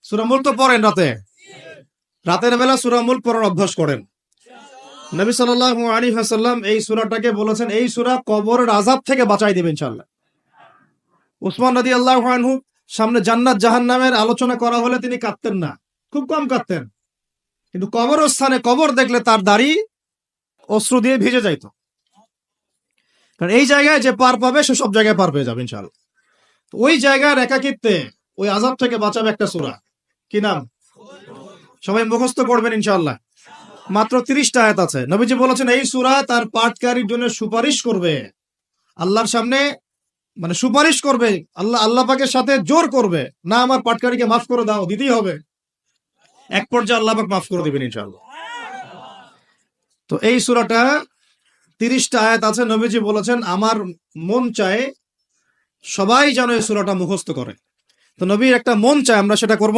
সূরা মুল্ক তো পড়েন রাতের বেলা সূরা মুল্ক পড়ার অভ্যাস করেন। নবী সাল্লাল্লাহু আলাইহি ওয়াসাল্লাম এই সূরাটাকে বলেছেন এই সূরা কবরের আযাব থেকে বাঁচাই দিবে ইনশাআল্লাহ। উসমান রাদিয়াল্লাহু আনহু সামনে জান্নাত জাহান্নামের আলোচনা করা হলে তিনি কাঁদতেন না, খুব কম কাঁদতেন, কিন্তু কবরস্থানে কবর দেখলে তার দাড়ি অশ্রু দিয়ে ভিজে যাইত। কারণ এই জায়গায় যে পার পাবে সে সব জায়গায় পার পেয়ে যাবে ইনশাআল্লাহ। ওই জায়গার একাকিত্বে ওই আযাব থেকে বাঁচাবে একটা সূরা, কি নাম? সবাই মুখস্থ করবেন ইনশাআল্লাহ। মাত্র 30টা আয়াত আছে। নবীজি বলেছেন এই সূরা তার পাঠকারীর জন্য সুপারিশ করবে আল্লাহর সামনে, মানে সুপারিশ করবে আল্লাহ পাকের সাথে জোর করবে, না আমার পাঠকারীকে মাফ করে দাও, দিতেই হবে। এক পর্যায়ে আল্লাহ পাক মাফ করে দিবেন ইনশাআল্লাহ। তো এই সূরাটা 30টা আয়াত আছে। নবীজি বলেছেন আমার মন চায় সবাই যেন এই সূরাটা মুখস্থ করে। তো নবীর একটা মন চায়, আমরা সেটা করব।